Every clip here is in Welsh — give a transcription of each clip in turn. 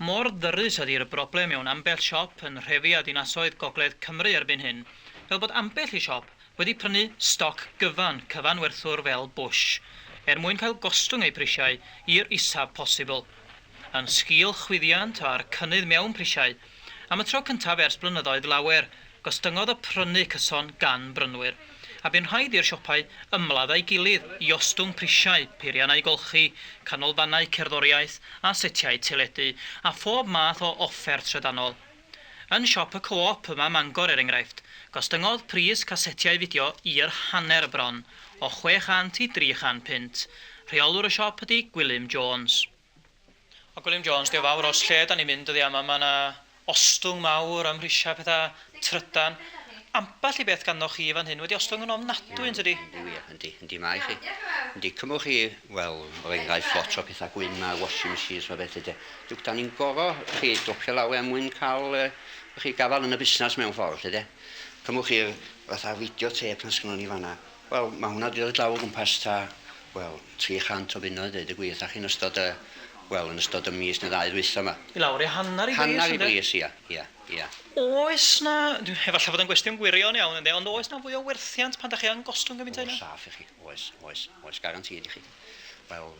Mor ddyrus ydy'r broblem mewn ambell siop yn rhefi a dinasoedd gogledd Cymru erbyn hyn, fel bod ambell i siop wedi prynu stoc cyfanwerthwr fel Bush, mwyn cael gostwng eu prisiau i'r isaf posibl. Yn sgil chwyddiant a'r cynnydd mewn prisiau, am y tro cyntaf ers blynyddoedd lawer, gostyngodd y prynu cyson gan brynwyr, a bu'n rhaid i'r siopau ymladd ei gilydd i ostwng prisiau, peiriannau golchi, canolfannau cerddoriaeth a setiau teledu, a phob math o offer trydanol. Yn siop y co-op yma Mangor enghraifft, gostyngodd pris casetiau fideo i'r hanner bron, o 600 i 300 pint. Rheolwr y siop ydy Gwilym Jones. O Gwilym Jones, diolch fawr os lle da ni'n mynd dyddi yma, mae yna ostwng mawr am prisiau pethau trydan. Amball i beth ganddoch chi fan hyn wedi ostwng yn ofnadwy yn tydi? Yndi mae chi. Yndi, cymwch chi, wel, enghraifft lot o pethau gwyn a washing machines o beth ydy. Dwi'n da ni'n goro chi dopio law mwyn cael chi gafal yn y busnes mewn ffordd, ydy. Cymwch chi'r fatha videotape na sgynnon ni fanna. Wel, mae hwnna wedi dod lawr o gwmpas ta, wel, 300 o bunnoedd, dweud y gwir, ach yn ystod y mis na 2 ddwytha yma. I lawr i hanner i bris, hanner i bris, ia. Oes na, efallai fod yn gwestiwn gwirion iawn ynddo, ond oes na fwy o werthiant pan da chi yn gostwng gymaint yna? Saff i chi, oes, garantid i chi. Wel,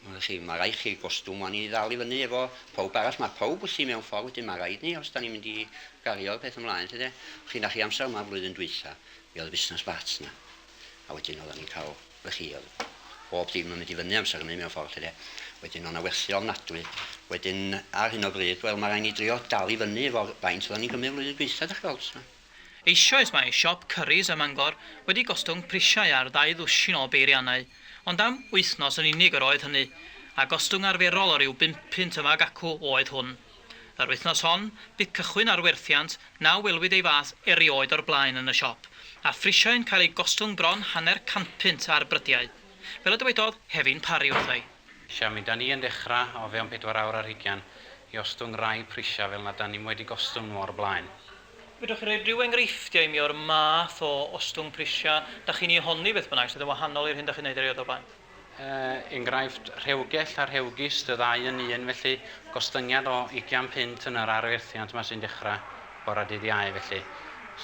mae rhaid chi gostwng ma'n i ddal i fyny efo pawb arall, mae pawb wrthi mewn ffordd, wedyn mae rhaid ni, os da ni'n mynd i gario'r peth ymlaen, tyde. Chi na chi amser yma flwyddyn dwytha, mi oedd y busnes bats na. A wedyn oedden ni'n cael, bob dim yn mynd i fyny amser yna mewn ffordd, tyde. Wedyn o'na werthu ofnadwy. Wedyn ar hyn o bryd, wel mae rhaid ni drio dal i fyny efo faint oedden ni'n gymryd flwyddyn dwytha, dach gweld. Eisoes mae siop Currys Bangor wedi gostwng prisiau ar 2 ddwsin o beiriannau, ond am wythnos yn unig yr oedd hynny, a gostwng arferol o ryw 5 pint yma acw oedd hwn. Yr wythnos hon, bydd cychwyn ar werthiant na welwyd ei fath erioed o'r blaen yn y siop, a phrisiau'n cael ei gostwng bron hanner 100 pint ar brydiau. Fel y dywedodd Hefin Parry wrthai. Mi da ni yn dechrau o fewn 4 awr ar 20 i ostwng rai prisiau fel na da ni wedi gostwng nhw o'r blaen. Fydwch chi roi rhyw enghreifftiau i mi o'r math o ostwng prisiau, da chi'n ei honni beth bynnag sydd yn wahanol i'r hyn da chi'n neud erioed o'r blaen? Enghraifft rhewgell a rhewgys, y ddau yn un, felly gostyngiad o 20 pint yn yr arwerthiant yma sy'n dechrau bore dydd Iau felly,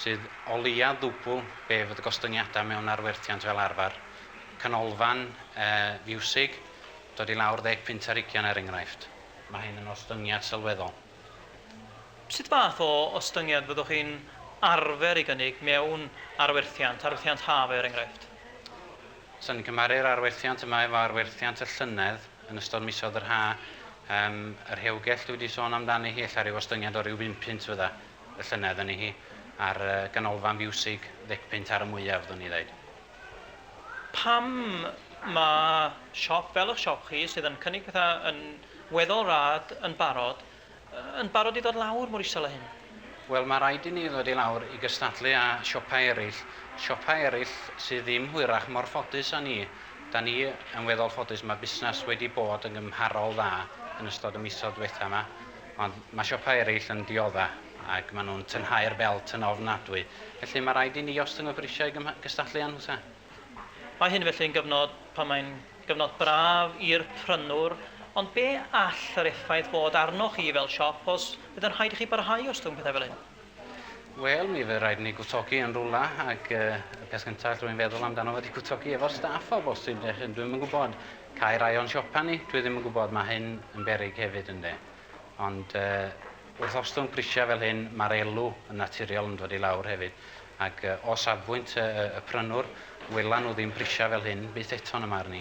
sydd o leia ddwbl be fydd y gostyngiadau mewn arwerthiant fel arfer. Canolfan fiwsig, dod i lawr 10 pint ar 20 er enghraifft. Mae hyn yn ostyngiad sylweddol. Sut fath o ostyngiad fyddwch chi'n arfer i gynnig mewn arwerthiant haf er enghraifft? Sa'n ni'n cymaru'r arwerthiant yma efo arwerthiant y llynedd yn ystod misoedd yr ha. Yr rhewgell dwi wedi sôn amdani hi, ella ryw ostyngiad o ryw 5 pint fydda y llynedd yn hi, a'r ganolfan fiwsig 10 pint ar y mwyaf, fyddwn ni ddweud. Pam mae siop fel eich siop chi sydd yn cynnig pethau yn weddol rad yn barod i ddod lawr mor isel â hyn? Wel, mae rhaid i ni ddod i lawr i gystadlu â siopau eraill. Siopau eraill sydd ddim hwyrach mor ffodus â ni. Da ni yn weddol ffodus, mae busnes wedi bod yn gymharol dda yn ystod y misoedd diwetha yma. Ond mae siopau eraill yn diodda ac maen nhw'n tynhau'r belt yn ofnadwy. Felly mae rhaid i ni ostwng y prisiau i gystadlu â nhw. Mae hyn felly'n gyfnod pan mae'n gyfnod braf i'r prynwr, ond be all yr effaith bod arnoch chi fel siop os bydd yn rhaid i chi barhau ostwng pethau fel hyn? Wel, mi fydd rhaid ni gwtogi yn rwla ac y peth gyntaf rwy'n feddwl amdano wedi gwtogi efo'r staff o bosib. Dwi'n yn gwybod cael rai o'n siopa ni, dwi ddim yn gwybod mae hyn yn beryg hefyd ynddo. Ond wrth ostwng prisiau fel hyn, mae'r elw yn naturiol yn dod i lawr hefyd. Ac o safbwynt y prynwr, welan nhw ddim prisiau fel hyn, byth eto yn y marn ni.